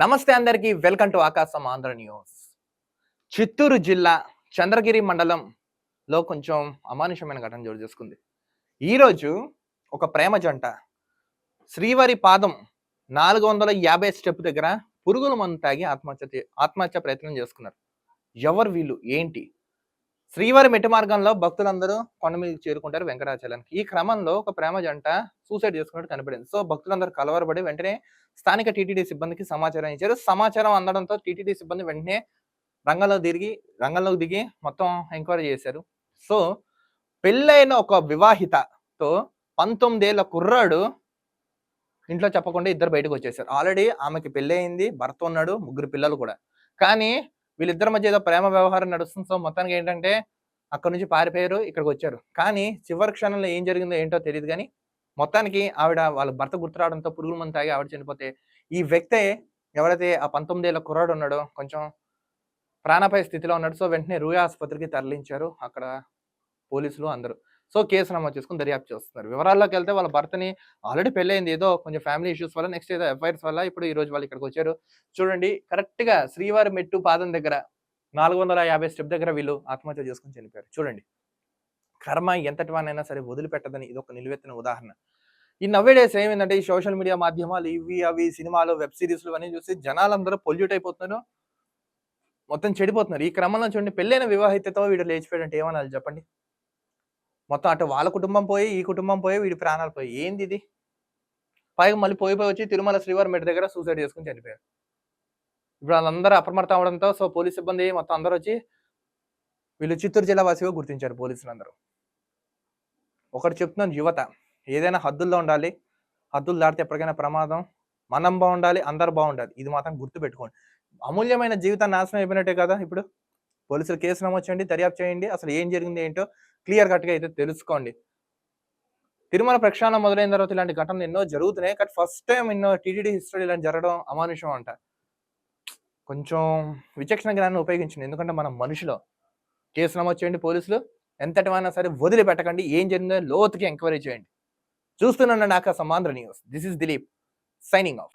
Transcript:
నమస్తే అందరికీ welcome to ఆకాశం ఆంధ్ర న్యూస్. చిత్తూరు జిల్లా చంద్రగిరి మండలంలో కొంచెం అమానుషమైన ఘటన చోటు చేసుకుంది. ఈరోజు ఒక ప్రేమ జంట శ్రీవారి పాదం 450 స్టెప్ దగ్గర పురుగుల మందు తాగి ఆత్మహత్య ప్రయత్నం చేసుకున్నారు. ఎవరు వీళ్ళు ఏంటి? శ్రీవారి మెట్టు మార్గంలో భక్తులందరూ కొండ మీదకి చేరుకుంటారు వెంకటాచలానికి. ఈ క్రమంలో ఒక ప్రేమ జంట సూసైడ్ చేసుకున్నట్టు కనపడింది. సో భక్తులందరూ కలవరపడి వెంటనే స్థానిక టీటీడీ సిబ్బందికి సమాచారం ఇచ్చారు. సమాచారం అందడంతో టీటీడీ సిబ్బంది వెంటనే రంగంలోకి దిగి మొత్తం ఎంక్వైరీ చేశారు. సో పెళ్ళైన ఒక వివాహితతో 19 ఏళ్ల కుర్రాడు ఇంట్లో చెప్పకుండా ఇద్దరు బయటకు వచ్చేసారు. ఆల్రెడీ ఆమెకి పెళ్లి అయింది, భర్త ఉన్నాడు, 3 పిల్లలు కూడా. కానీ వీళ్ళిద్దరి మధ్య ఏదో ప్రేమ వ్యవహారం నడుస్తుంది. సో మొత్తానికి ఏంటంటే అక్కడ నుంచి పారిపోయారు, ఇక్కడికి వచ్చారు. కానీ చివరి క్షణంలో ఏం జరిగిందో ఏంటో తెలియదు. కానీ మొత్తానికి వాళ్ళ భర్త గుర్తు రావడంతో పురుగుల మందు తాగి ఆవిడ చనిపోతే, ఈ వ్యక్తే ఎవరైతే ఆ 19 ఏళ్ల కుర్రాడు ఉన్నాడో కొంచెం ప్రాణాపాయ స్థితిలో ఉన్నాడు. సో వెంటనే రూయా ఆసుపత్రికి తరలించారు అక్కడ పోలీసులు అందరూ. సో కేసు నమోదు చేసుకుని దర్యాప్తు చేస్తున్నారు. వివరాల్లోకి వెళ్తే వాళ్ళ భర్తని ఆల్రెడీ పెళ్ళైంది, ఏదో కొంచెం ఫ్యామిలీ ఇష్యూస్ వల్ల, నెక్స్ట్ ఏదో ఎఫ్ఐఆర్స్ వల్ల ఇప్పుడు ఈ రోజు వాళ్ళు ఇక్కడికి వచ్చారు. చూడండి, కరెక్ట్ గా శ్రీవారి మెట్టు పాదం దగ్గర 450 స్టెప్ దగ్గర వీళ్ళు ఆత్మహత్య చేసుకుని చనిపోయారు. చూడండి, కర్మ ఎంతటి వానైనా సరే వదిలిపెట్టదని ఇది ఒక నిలువెత్తిన ఉదాహరణ. ఈ నవ్వేడేస్ ఏమైందంటే ఈ సోషల్ మీడియా మాధ్యమాలు ఇవి అవి సినిమాలు వెబ్ సిరీస్లు అన్నీ చూసి జనాలందరూ పొల్యూట్ అయిపోతున్నారు, మొత్తం చెడిపోతున్నారు. ఈ క్రమంలో చూడండి, పెళ్ళైన వివాహితతో వీడు లేచిపోయాడంటే ఏమనాలి చెప్పండి? మొత్తం అటు వాళ్ళ కుటుంబం పోయి, ఈ కుటుంబం పోయి, వీడి ప్రాణాలు పోయి, ఏంది ఇది? పైగా మళ్ళీ పోయి వచ్చి తిరుమల శ్రీవారి మెట్టు దగ్గర సూసైడ్ చేసుకుని చనిపోయారు. ఇప్పుడు వాళ్ళందరూ అప్రమత్తం అవడంతో సో పోలీస్ సిబ్బంది మొత్తం అందరూ వచ్చి వీళ్ళు చిత్తూరు జిల్లా వాసిగా గుర్తించారు పోలీసులందరూ. ఒకటి చెప్తున్నాను, యువత ఏదైనా హద్దుల్లో ఉండాలి. హద్దులు దాటితే ఎప్పటికైనా ప్రమాదం. మనం బాగుండాలి, అందరు బాగుండాలి. ఇది మాత్రం గుర్తు పెట్టుకోండి. అమూల్యమైన జీవితాన్ని నాశనం అయిపోయినట్టే కదా. ఇప్పుడు పోలీసులు కేసు నమోదు చేయండి, దర్యాప్తు చేయండి, అసలు ఏం జరిగింది ఏంటో క్లియర్ కట్గా అయితే తెలుసుకోండి. తిరుమల ప్రక్షాళన మొదలైన తర్వాత ఇలాంటి ఘటనలు ఎన్నో జరుగుతున్నాయి. కానీ ఫస్ట్ టైం టీటీడీ హిస్టరీ ఇలాంటి జరగడం అమానుషం అంట. కొంచెం విచక్షణ జ్ఞానాన్ని ఉపయోగించండి. ఎందుకంటే మనం మనుషులు. కేసు నమోదు చేయండి పోలీసులు. ఎంతటి వారైనా సరే వదిలిపెట్టకండి. ఏం జరిగిందో లోతుకి ఎంక్వైరీ చేయండి. చూస్తున్నానండి ఆకాశం Andhra news. This is Dilip signing off.